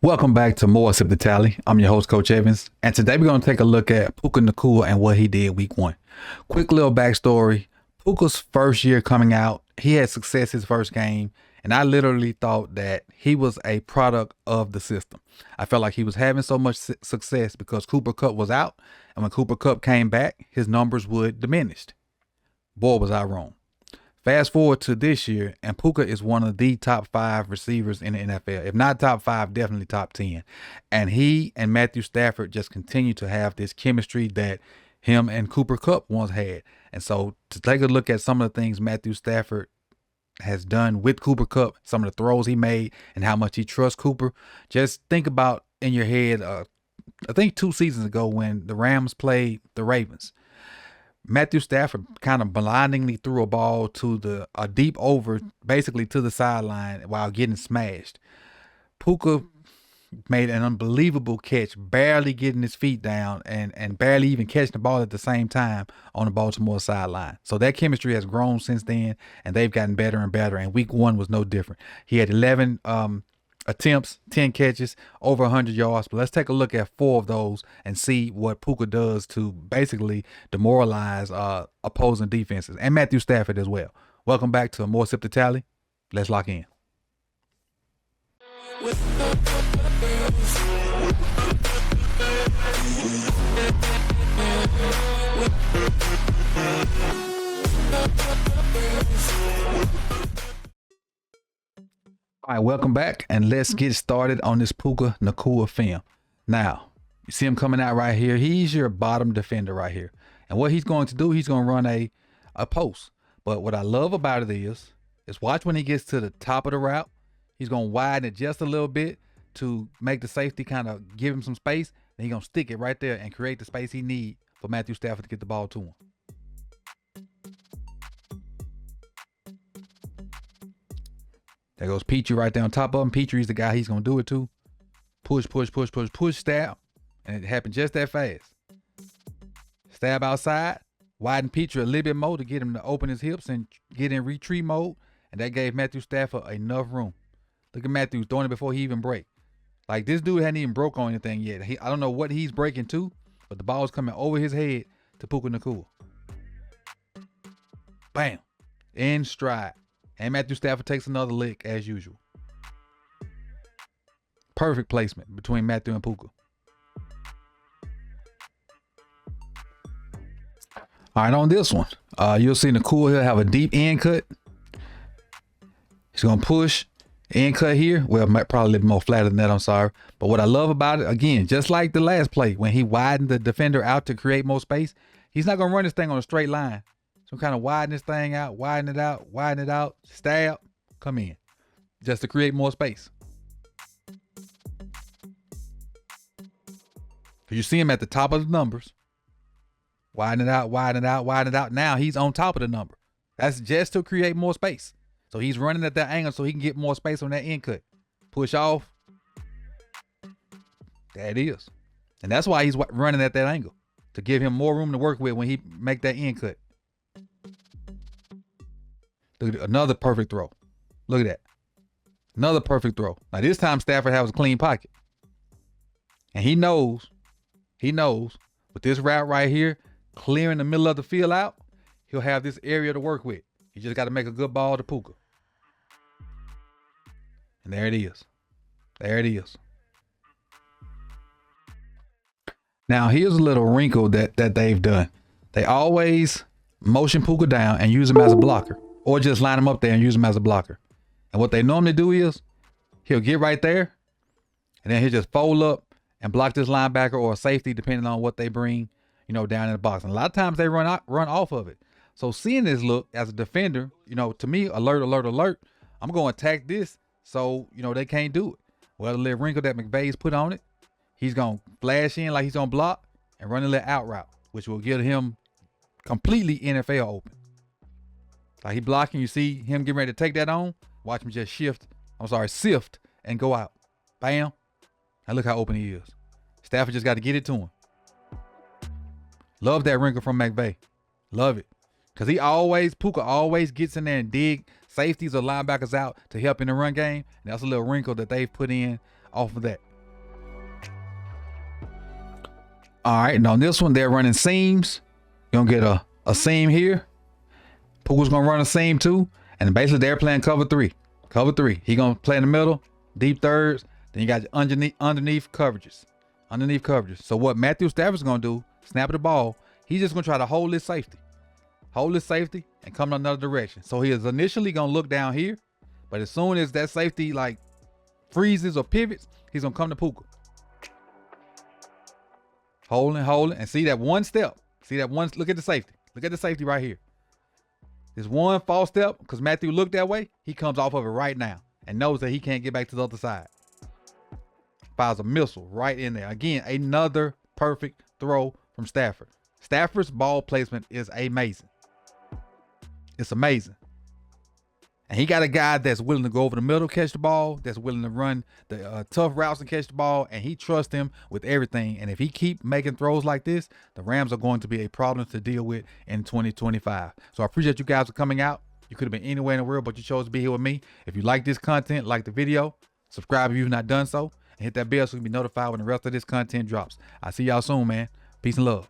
Welcome back to more Sip the Tally. I'm your host, Coach Evans, and today we're going to take a look at Puka Nakua and what he did week one. Quick little backstory. Puka's first year coming out, he had success his first game, and I literally thought that he was a product of the system. I felt like he was having so much success because Cooper Kupp was out, and when Cooper Kupp came back, his numbers would diminish. Boy, was I wrong. Fast forward to this year, and Puka is one of the top 5 receivers in the NFL. If not top 5, definitely top 10. And he and Matthew Stafford just continue to have this chemistry that him and Cooper Kupp once had. And so to take a look at some of the things Matthew Stafford has done with Cooper Kupp, some of the throws he made, and how much he trusts Cooper, just think about in your head, I think 2 seasons ago when the Rams played the Ravens. Matthew Stafford kind of blindingly threw a ball to a deep over, basically to the sideline while getting smashed. Puka made an unbelievable catch, barely getting his feet down and barely even catching the ball at the same time on the Baltimore sideline. So that chemistry has grown since then, and they've gotten better and better, and week one was no different. He had 11 attempts, 10 catches, over 100 yards. But let's take a look at 4 of those and see what Puka does to basically demoralize opposing defenses, and Matthew Stafford as well. Welcome back to more Sip the Tally. Let's lock in. All right, welcome back, and let's get started on this Puka Nakua film. Now, you see him coming out right here. He's your bottom defender right here. And what he's going to do, he's going to run a post. But what I love about it is watch when he gets to the top of the route. He's going to widen it just a little bit to make the safety kind of give him some space. Then he's going to stick it right there and create the space he needs for Matthew Stafford to get the ball to him. There goes Petrie right there on top of him. Petrie's the guy he's going to do it to. Push, stab. And it happened just that fast. Stab outside. Widen Petrie a little bit more to get him to open his hips and get in retreat mode. And that gave Matthew Stafford enough room. Look at Matthew throwing it before he even break. Like, this dude hadn't even broke on anything yet. I don't know what he's breaking to, but the ball's coming over his head to Puka Nakua. Bam. In stride. And Matthew Stafford takes another lick as usual. Perfect placement between Matthew and Puka. All right, on this one, you'll see Nakua here have a deep end cut. He's going to push end cut here. Well, probably a little more flatter than that, I'm sorry. But what I love about it, again, just like the last play, when he widened the defender out to create more space, he's not going to run this thing on a straight line. So kind of widen this thing out, widen it out, stab, come in. Just to create more space. You see him at the top of the numbers. Widen it out. Now he's on top of the number. That's just to create more space. So he's running at that angle so he can get more space on that end cut. Push off. There it is. And that's why he's running at that angle. To give him more room to work with when he make that end cut. Look at another perfect throw. Look at that. Another perfect throw. Now this time Stafford has a clean pocket. And he knows with this route right here, clearing the middle of the field out, he'll have this area to work with. He just got to make a good ball to Puka. And there it is. There it is. Now here's a little wrinkle that they've done. They always motion Puka down and use him as a blocker. Or just line him up there and use him as a blocker. And what they normally do is he'll get right there and then he'll just fold up and block this linebacker or a safety depending on what they bring, down in the box. And a lot of times they run off of it. So seeing this look as a defender, to me, alert, I'm going to attack this so, they can't do it. Well, the little wrinkle that McVay's put on it, he's going to flash in like he's going to block and run a little out route, which will give him completely NFL open. Like he blocking, you see him getting ready to take that on. Watch him just sift and go out. Bam. And look how open he is. Stafford just got to get it to him. Love that wrinkle from McVay. Love it. Because Puka always gets in there and dig safeties or linebackers out to help in the run game. And that's a little wrinkle that they've put in off of that. All right, and on this one, they're running seams. You're going to get a seam here. Puka's going to run a seam too. And basically, they're playing cover three. Cover three. He going to play in the middle, deep thirds. Then you got your underneath coverages. Underneath coverages. So what Matthew Stafford's going to do, snap the ball, he's just going to try to hold his safety. Hold his safety and come in another direction. So he is initially going to look down here. But as soon as that safety like freezes or pivots, he's going to come to Puka. Holding, and see that one step. See that one, look at the safety. Look at the safety right here. This one false step, because Matthew looked that way, he comes off of it right now and knows that he can't get back to the other side. Fires a missile right in there. Again, another perfect throw from Stafford. Stafford's ball placement is amazing. It's amazing. And he got a guy that's willing to go over the middle, catch the ball, that's willing to run the tough routes and catch the ball, and he trusts him with everything. And if he keep making throws like this, the Rams are going to be a problem to deal with in 2025. So I appreciate you guys for coming out. You could have been anywhere in the world, but you chose to be here with me. If you like this content, like the video, subscribe if you've not done so, and hit that bell so you can be notified when the rest of this content drops. I'll see y'all soon, man. Peace and love.